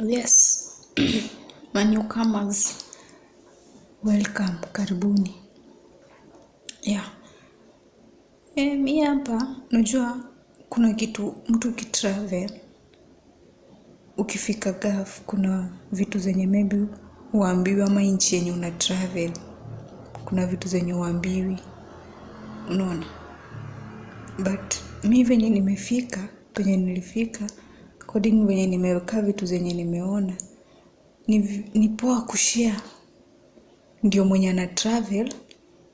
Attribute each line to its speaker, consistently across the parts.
Speaker 1: Yes. My newcomers, welcome, karibuni. Mi hapa, unajua kuna kitu mtu ukitravel, ukifika gulf, kuna vitu zenye maybe huambiwi ama nchi yenye una travel. Kuna vitu zenye huambiwi, unaona. But mi venye nimefika, penye nilifika, according venye nimeweka vitu zenye nimeona, ni poa kushare. Ndio mwenye ana travel,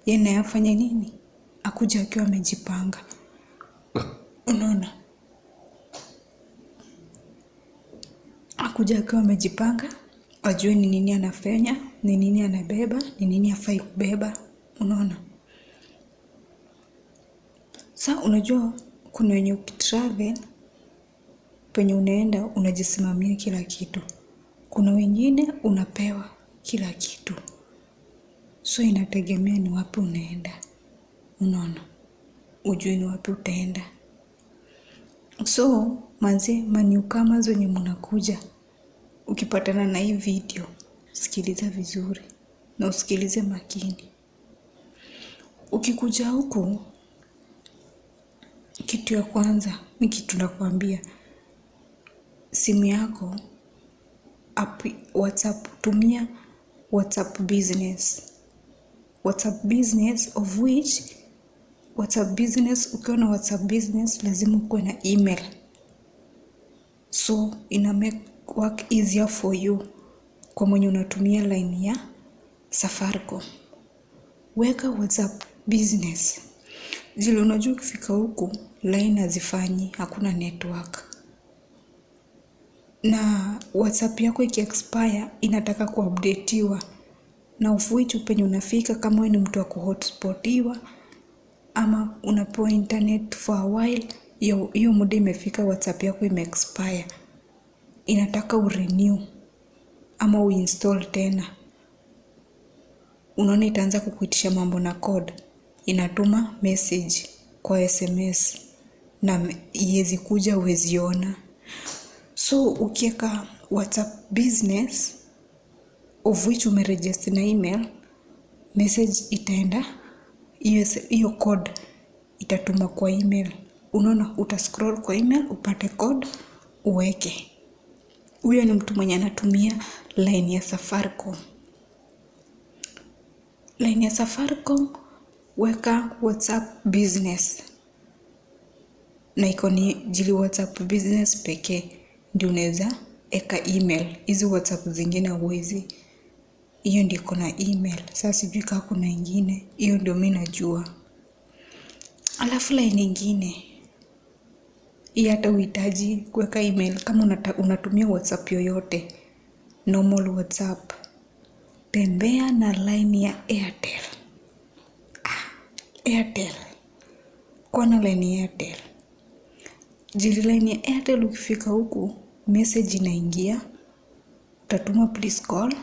Speaker 1: yeye naye afanye nini? Akuja akiwa amejipanga. Unaona? Akuja akiwa amejipanga, ajue ni nini anafanya, ni nini anabeba, ni nini hafai kubeba. Unaona? Sasa unajua kuna wenye ukitravel, penye unaenda unajisimamia kila kitu. Kuna wengine unapewa kila kitu. So inategemea ni wapi unaenda. Unaona? Ujue ni wapi utaenda. So manze, newcomers wenye mnakuja, ukipatana na hii video, sikiliza vizuri na usikilize makini. Ukikuja huku, kitu ya kwanza ni kitu nakwambia, simu yako WhatsApp, tumia WhatsApp business. WhatsApp business, of which WhatsApp business, ukiwa na WhatsApp business lazima ukuwe na email. So ina make work easier for you kwa mwenye unatumia line ya Safaricom. Weka WhatsApp business. Zile unajua ukifika huku line hazifanyi, hakuna network. Na WhatsApp yako iki-expire inataka kuupdateiwa. Na ufuichu penye unafika, kama wewe ni mtu wa kuhotspotiwa ama unapewa internet for a while, hiyo muda imefika, WhatsApp yako ime-expire. Inataka urenew ama uinstall tena. Unaona itaanza kukuitisha mambo na code. Inatuma message kwa SMS na iwezi kuja huwezi ona. So ukiweka WhatsApp business, of which umeregister na email, message itaenda, hiyo code itatuma kwa email. Unaona, utascroll kwa email upate code uweke. Huyo ni mtu mwenye anatumia line ya Safaricom. Line ya Safaricom, weka WhatsApp business. Na iko ni jili WhatsApp business pekee ndio unaweza eka email. Hizi WhatsApp zingine huwezi. Hiyo ndio iko na email. Sasa sijui kama kuna nyingine. Hiyo ndio mimi najua. Alafu line nyingine, hii hata uhitaji kuweka email kama unatumia WhatsApp yoyote, normal WhatsApp. Tembea na line ya Airtel. Airtel. Kwa na line ya Airtel. Jili line ya Airtel ukifika huku, message inaingia. Utatuma please call.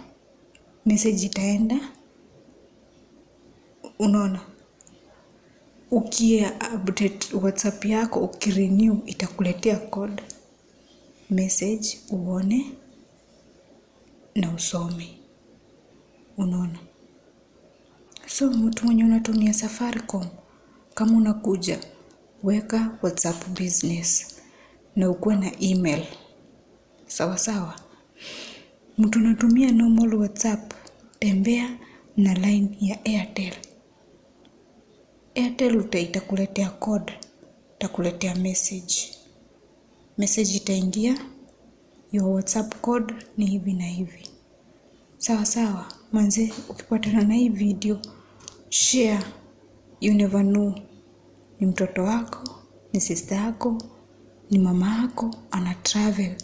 Speaker 1: Message itaenda. Unaona? Update WhatsApp yako, ukirenew itakuletea code. Message uone na usome. Unaona? So mtu mwenye unatumia Safaricom, kama unakuja, weka WhatsApp business na ukuwe na email. Sawa sawa. Mtu unatumia normal WhatsApp, tembea na line ya Airtel. Airtel itakuletea code, itakuletea message. Message itaingia, your WhatsApp code ni hivi na hivi. Sawa sawa. Manze, ukipatana na hii video, share. You never know. Ni mtoto wako, ni sister yako, ni mama yako, ana travel.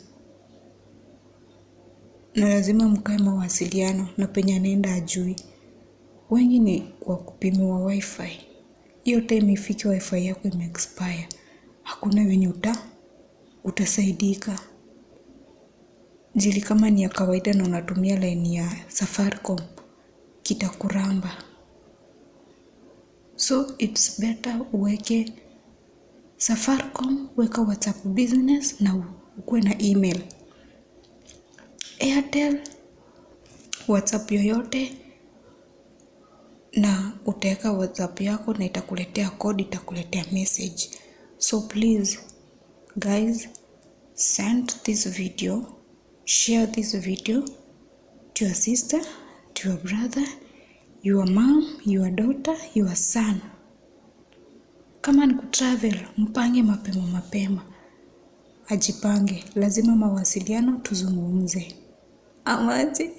Speaker 1: Na lazima mkae mawasiliano na penye anaenda ajui. Wengi ni kwa kupimiwa wifi. Hiyo time ifike wifi yako ime-expire. Hakuna venye utasaidika. Jili kama ni ya kawaida na unatumia line ya Safaricom, kitakuramba. So it's better uweke Safaricom, weka WhatsApp business na ukuwe na email. Airtel, WhatsApp yoyote, na utaweka WhatsApp yako na itakuletea code, itakuletea message. So please guys, send this video, share this video to your sister, to your brother, your mom, your daughter, your son. Kama ni kutravel, mpange mapema. Ajipange, lazima mawasiliano tuzungumze. Amaje?